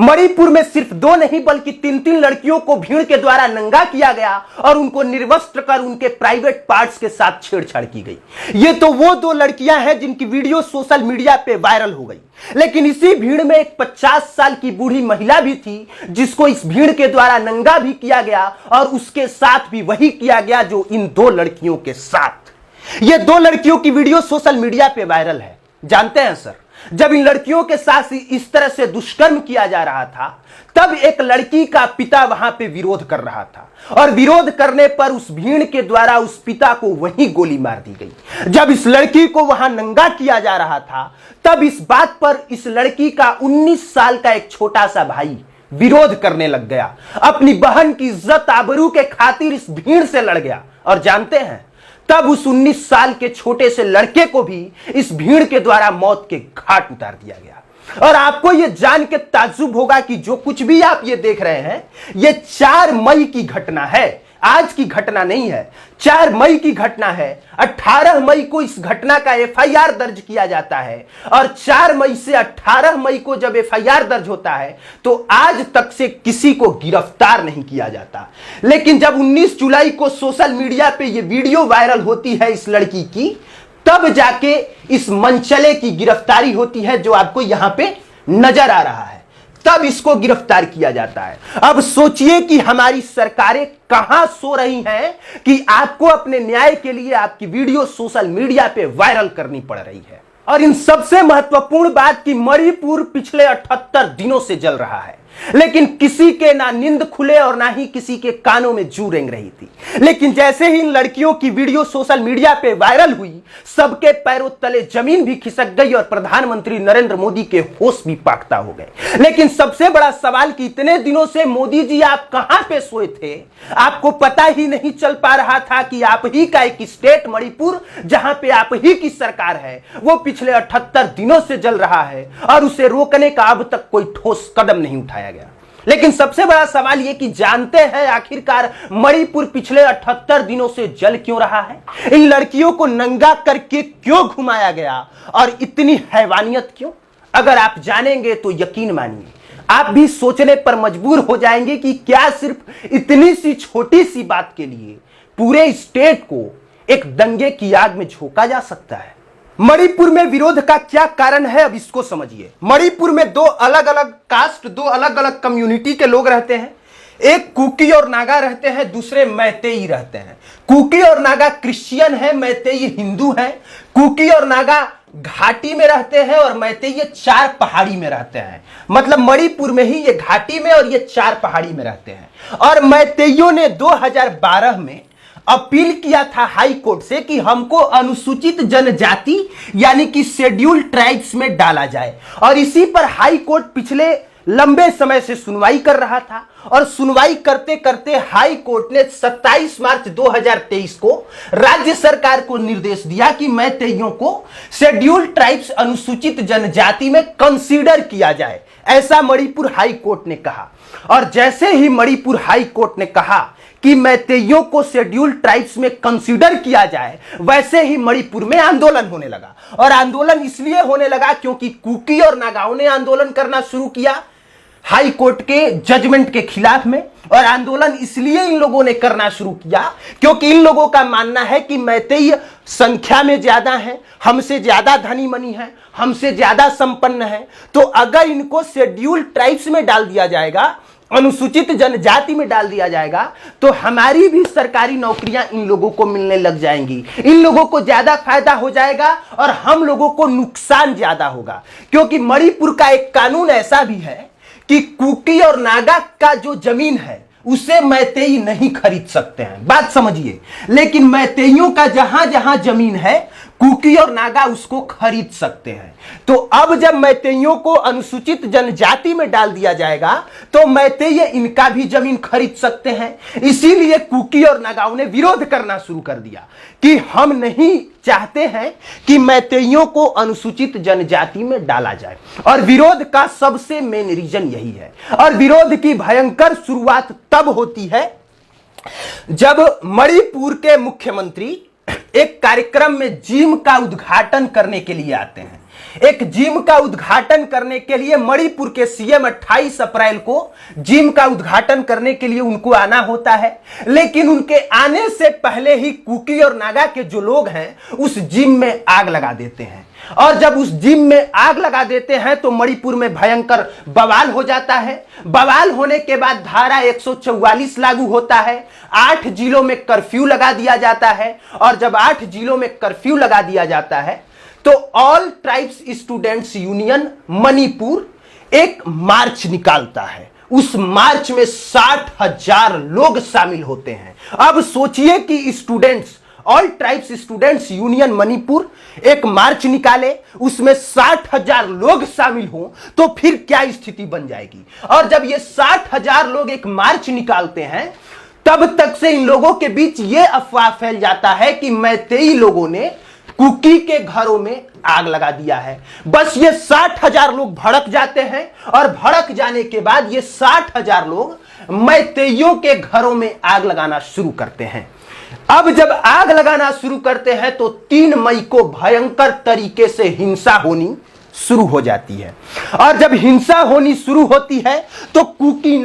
मणिपुर में सिर्फ 2 नहीं बल्कि 3-3 लड़कियों को भीड़ के द्वारा नंगा किया गया और उनको निर्वस्त्र कर उनके प्राइवेट पार्ट्स के साथ छेड़छाड़ की गई। ये तो वो 2 लड़कियां हैं जिनकी वीडियो सोशल मीडिया पे वायरल हो गई। लेकिन इसी भीड़ में एक 50 साल की बूढ़ी महिला भी थी जिसको इस भीड़ के द्वारा नंगा भी किया गया और उसके साथ भी वही किया गया जो इन 2 लड़कियों के साथ। ये 2 लड़कियों की वीडियो सोशल मीडिया पे वायरल है। जानते हैं सर, जब इन लड़कियों के साथ इस तरह से दुष्कर्म किया जा रहा था तब एक लड़की का पिता वहां पे विरोध कर रहा था और विरोध करने पर उस भीड़ के द्वारा उस पिता को वहीं गोली मार दी गई। जब इस लड़की को वहां नंगा किया जा रहा था तब इस बात पर इस लड़की का 19 साल का एक छोटा सा भाई विरोध करने लग गया, अपनी बहन की इज्जत आबरू के खातिर इस भीड़ से लड़ गया। और जानते हैं, तब उस 19 साल के छोटे से लड़के को भी इस भीड़ के द्वारा मौत के घाट उतार दिया गया। और आपको यह जान के ताज्जुब होगा कि जो कुछ भी आप ये देख रहे हैं ये 4 मई की घटना है, आज की घटना नहीं है। 4 मई की घटना है। 18 मई को इस घटना का एफआईआर दर्ज किया जाता है और 4 मई से 18 मई को जब एफआईआर दर्ज होता है तो आज तक से किसी को गिरफ्तार नहीं किया जाता। लेकिन जब 19 जुलाई को सोशल मीडिया पे ये वीडियो वायरल होती है इस लड़की की, तब जाके इस मनचले की गिरफ्तारी होती है जो आपको यहां पे नजर आ रहा है। तब इसको गिरफ्तार किया जाता है। अब सोचिए कि हमारी सरकारें कहां सो रही हैं कि आपको अपने न्याय के लिए आपकी वीडियो सोशल मीडिया पे वायरल करनी पड़ रही है। और इन सबसे महत्वपूर्ण बात कि मणिपुर पिछले 78 दिनों से जल रहा है, लेकिन किसी के ना नींद खुले और ना ही किसी के कानों में जू रेंग रही थी। लेकिन जैसे ही इन लड़कियों की वीडियो सोशल मीडिया पे वायरल हुई, सबके पैरों तले जमीन भी खिसक गई और प्रधानमंत्री नरेंद्र मोदी के होश भी पाकता हो गए। लेकिन सबसे बड़ा सवाल कि इतने दिनों से मोदी जी आप कहां पे सोए थे? आपको पता ही नहीं चल पा रहा था कि आप ही का एक स्टेट मणिपुर, जहां पे आप ही की सरकार है, वो पिछले 78 दिनों से जल रहा है और उसे रोकने का अब तक कोई ठोस कदम नहीं उठाया गया। लेकिन सबसे बड़ा सवाल यह कि जानते हैं आखिरकार मणिपुर पिछले 78 दिनों से जल क्यों रहा है? इन लड़कियों को नंगा करके क्यों घुमाया गया और इतनी हैवानियत क्यों? अगर आप जानेंगे तो यकीन मानिए आप भी सोचने पर मजबूर हो जाएंगे कि क्या सिर्फ इतनी सी छोटी सी बात के लिए पूरे स्टेट को एक दंगे की आग में झोंका जा सकता है। मणिपुर में विरोध का क्या कारण है, अब इसको समझिए। मणिपुर में 2 अलग अलग कास्ट, 2 अलग अलग कम्युनिटी के लोग रहते हैं। एक कुकी और नागा रहते हैं, दूसरे मैतेई रहते हैं। कुकी और नागा क्रिश्चियन है, मैतेई हिंदू है। कुकी और नागा घाटी में रहते हैं और मैतेई ये 4 पहाड़ी में रहते हैं। मतलब मणिपुर में ही ये घाटी में और ये 4 पहाड़ी में रहते हैं। और मैतेइयों ने 2012 में अपील किया था हाई कोर्ट से कि हमको अनुसूचित जनजाति यानी कि शेड्यूल ट्राइब्स में डाला जाए। और इसी पर हाई कोर्ट पिछले लंबे समय से सुनवाई कर रहा था और सुनवाई करते करते हाई कोर्ट ने 27 मार्च 2023 को राज्य सरकार को निर्देश दिया कि मैतेइयों को शेड्यूल ट्राइब्स अनुसूचित जनजाति में कंसीडर किया जाए, ऐसा मणिपुर हाई कोर्ट ने कहा। और जैसे ही मणिपुर हाई कोर्ट ने कहा कि मैतेइयों को शेड्यूल ट्राइब्स में कंसीडर किया जाए, वैसे ही मणिपुर में आंदोलन होने लगा। और आंदोलन इसलिए होने लगा क्योंकि कुकी और नागाओं ने आंदोलन करना शुरू किया हाई कोर्ट के जजमेंट के खिलाफ में। और आंदोलन इसलिए इन लोगों ने करना शुरू किया क्योंकि इन लोगों का मानना है कि मैतेई संख्या में ज्यादा है, हमसे ज्यादा धनी मनी है, हमसे ज्यादा संपन्न है, तो अगर इनको शेड्यूल ट्राइब्स में डाल दिया जाएगा, अनुसूचित जनजाति में डाल दिया जाएगा, तो हमारी भी सरकारी नौकरियां इन लोगों को मिलने लग जाएंगी, इन लोगों को ज्यादा फायदा हो जाएगा और हम लोगों को नुकसान ज्यादा होगा। क्योंकि मणिपुर का एक कानून ऐसा भी है कि कुकी और नागा का जो जमीन है उसे मैतेई नहीं खरीद सकते हैं, बात समझिए। लेकिन मैतेइयों का जहां जहां जमीन है कुकी और नागा उसको खरीद सकते हैं। तो अब जब मैतेइयों को अनुसूचित जनजाति में डाल दिया जाएगा तो मैतेई इनका भी जमीन खरीद सकते हैं। इसीलिए कुकी और नागाओं ने विरोध करना शुरू कर दिया कि हम नहीं चाहते हैं कि मैतेइयों को अनुसूचित जनजाति में डाला जाए। और विरोध का सबसे मेन रीजन यही है। और विरोध की भयंकर शुरुआत तब होती है जब मणिपुर के मुख्यमंत्री एक कार्यक्रम में जिम का उद्घाटन करने के लिए आते हैं। एक जिम का उद्घाटन करने के लिए मणिपुर के सीएम 28 अप्रैल को जिम का उद्घाटन करने के लिए उनको आना होता है, लेकिन उनके आने से पहले ही कुकी और नागा के जो लोग हैं उस जिम में आग लगा देते हैं। और जब उस जिम में आग लगा देते हैं तो मणिपुर में भयंकर बवाल हो जाता है। बवाल होने के बाद धारा 144 लागू होता है। 8 जिलों में कर्फ्यू लगा दिया जाता है। और जब 8 जिलों में कर्फ्यू लगा दिया जाता है तो all tribes students union Manipur एक मार्च निकालता है। उस मार्च में 60,000 लोग शामिल होते हैं। अब सोचिए कि students, all tribes students union Manipur एक मार्च निकाले, उसमें 60,000 लोग शामिल हों तो फिर क्या स्थिति बन जाएगी। और जब ये 60,000 लोग एक मार्च निकालते हैं तब तक से इन लोगों के बीच ये अफवाह फैल जाता है कि मैतेई लोगों ने कुकी के घरों में आग लगा दिया है। बस ये 60,000 लोग भड़क जाते हैं और भड़क जाने के बाद ये 60,000 लोग मैतेइयों के घरों में आग लगाना शुरू करते हैं। अब जब आग लगाना शुरू करते हैं तो 3 मई को भयंकर तरीके से हिंसा होनी शुरू हो जाती है। और जब हिंसा होनी शुरू होती है तो कुकी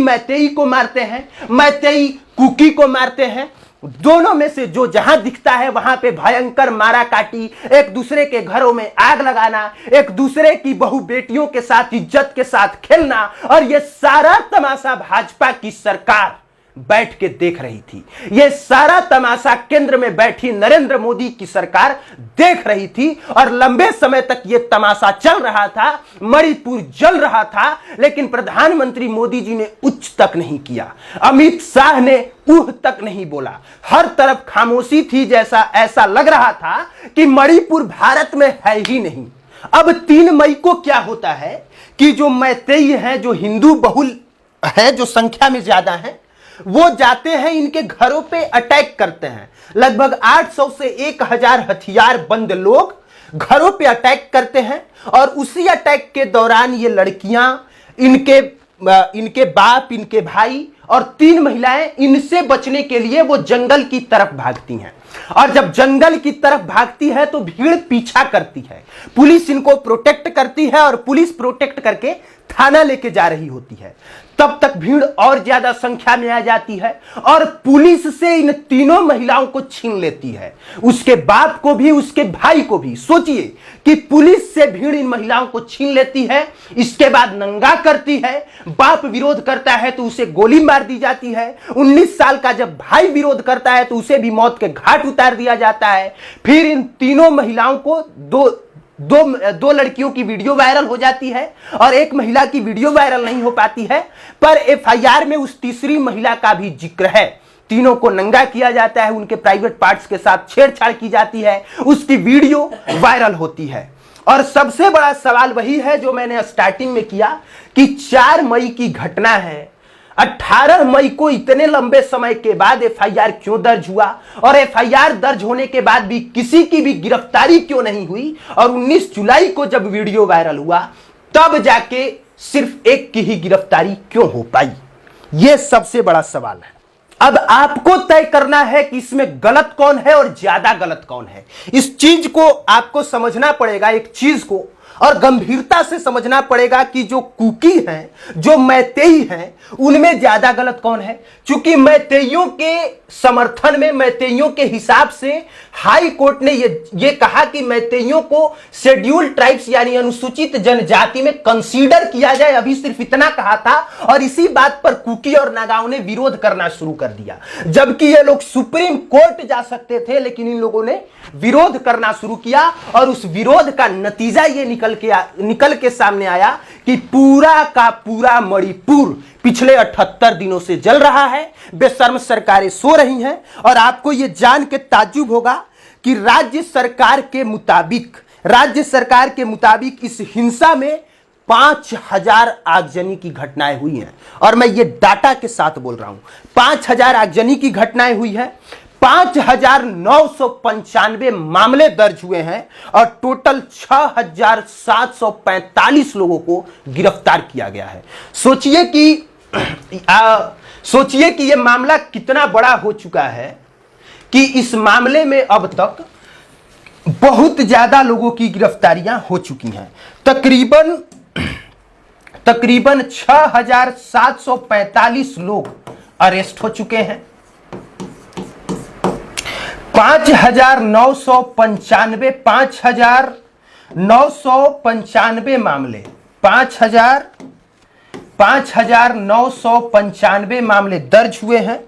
मैतेई को मारते हैं, मैतेई कुकी को मारते हैं। दोनों में से जो जहां दिखता है वहां पे भयंकर मारा काटी, एक दूसरे के घरों में आग लगाना, एक दूसरे की बहू बेटियों के साथ इज्जत के साथ खेलना, और ये सारा तमाशा भाजपा की सरकार बैठ के देख रही थी। यह सारा तमाशा केंद्र में बैठी नरेंद्र मोदी की सरकार देख रही थी और लंबे समय तक यह तमाशा चल रहा था। मणिपुर जल रहा था, लेकिन प्रधानमंत्री मोदी जी ने उच्च तक नहीं किया, अमित शाह ने उह तक नहीं बोला। हर तरफ खामोशी थी, जैसा ऐसा लग रहा था कि मणिपुर भारत में है ही नहीं। अब 3 मई को क्या होता है कि जो मैतेई हैं, जो हिंदू बहुल है, जो संख्या में ज्यादा है, वो जाते हैं, इनके घरों पे अटैक करते हैं। लगभग 800 से 1000 हथियार बंद लोग घरों पे अटैक करते हैं। और उसी अटैक के दौरान ये लड़कियां, इनके बाप, इनके भाई और 3 महिलाएं इनसे बचने के लिए वो जंगल की तरफ भागती हैं। और जब जंगल की तरफ भागती है तो भीड़ पीछा करती है, पुलिस इनको प्रोटेक्ट करती है और पुलिस प्रोटेक्ट करके थाना लेके जा रही होती है। तब तक भीड़ और ज्यादा संख्या में आ जाती है और पुलिस से इन तीनों महिलाओं को छीन लेती है, उसके बाप को भी, उसके भाई को भी। सोचिए कि पुलिस से भीड़ इन महिलाओं को छीन लेती है, इसके बाद नंगा करती है। बाप विरोध करता है तो उसे गोली मार दी जाती है। 19 साल का जब भाई विरोध करता है तो उसे भी मौत के घाट उतार दिया जाता है। फिर इन तीनों महिलाओं को दो लड़कियों की वीडियो वायरल हो जाती है और एक महिला की वीडियो वायरल नहीं हो पाती है, पर एफआईआर में उस तीसरी महिला का भी जिक्र है। तीनों को नंगा किया जाता है, उनके प्राइवेट पार्ट्स के साथ छेड़छाड़ की जाती है, उसकी वीडियो वायरल होती है। और सबसे बड़ा सवाल वही है जो मैंने स्टार्टिंग में किया कि 4 मई की घटना है, 18 मई को इतने लंबे समय के बाद एफआईआर क्यों दर्ज हुआ, और एफआईआर दर्ज होने के बाद भी किसी की भी गिरफ्तारी क्यों नहीं हुई, और 19 जुलाई को जब वीडियो वायरल हुआ तब जाके सिर्फ एक की ही गिरफ्तारी क्यों हो पाई। यह सबसे बड़ा सवाल है। अब आपको तय करना है कि इसमें गलत कौन है और ज्यादा गलत कौन है। इस चीज को आपको समझना पड़ेगा, एक चीज को, और गंभीरता से समझना पड़ेगा कि जो कुकी हैं, जो मैतेई हैं, उनमें ज्यादा गलत कौन है। क्योंकि मैतेइयों के समर्थन में, मैतेइयों के हिसाब से हाई कोर्ट ने ये कहा कि मैतेइयों को शेड्यूल ट्राइब्स यानी अनुसूचित जनजाति में कंसीडर किया जाए, अभी सिर्फ इतना कहा था। और इसी बात पर कुकी और नागाओं ने विरोध करना शुरू कर दिया, जबकि ये लोग सुप्रीम कोर्ट जा सकते थे, लेकिन इन लोगों ने विरोध करना शुरू किया। और उस विरोध का नतीजा ये निकल के सामने आया कि पूरा का पूरा मणिपुर पिछले 78 दिनों से जल रहा है। बेशर्म सरकारें सो रही हैं। और आपको यह जान के ताज्जुब होगा कि राज्य सरकार के मुताबिक इस हिंसा में 5000 आगजनी की घटनाएं हुई हैं। और मैं ये डाटा के साथ बोल रहा हूं, 5000 आगजनी की घटनाएं हुई है, 5995 मामले दर्ज हुए हैं और टोटल 6745 लोगों को गिरफ्तार किया गया है। सोचिए कि यह मामला कितना बड़ा हो चुका है कि इस मामले में अब तक बहुत ज्यादा लोगों की गिरफ्तारियां हो चुकी हैं। तकरीबन 6,745 लोग अरेस्ट हो चुके हैं। 5,995 मामले 5,995 मामले दर्ज हुए हैं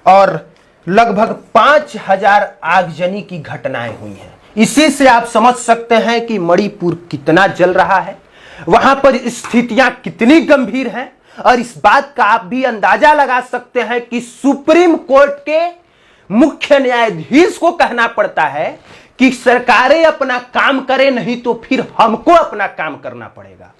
और लगभग 5,000 आगजनी की घटनाएं हुई हैं। इसी से आप समझ सकते हैं कि मणिपुर कितना जल रहा है, वहां पर स्थितियां कितनी गंभीर हैं। और इस बात का आप भी अंदाजा लगा सकते हैं कि सुप्रीम कोर्ट के मुख्य न्यायाधीश को कहना पड़ता है कि सरकारें अपना काम करें, नहीं तो फिर हमको अपना काम करना पड़ेगा।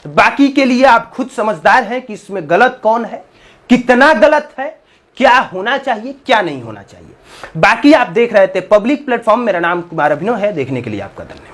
बाकी के लिए आप खुद समझदार हैं कि इसमें गलत कौन है, कितना गलत है, क्या होना चाहिए, क्या नहीं होना चाहिए। बाकी आप देख रहे थे पब्लिक प्लेटफॉर्म। मेरा नाम कुमार अभिनव है। देखने के लिए आपका धन्यवाद।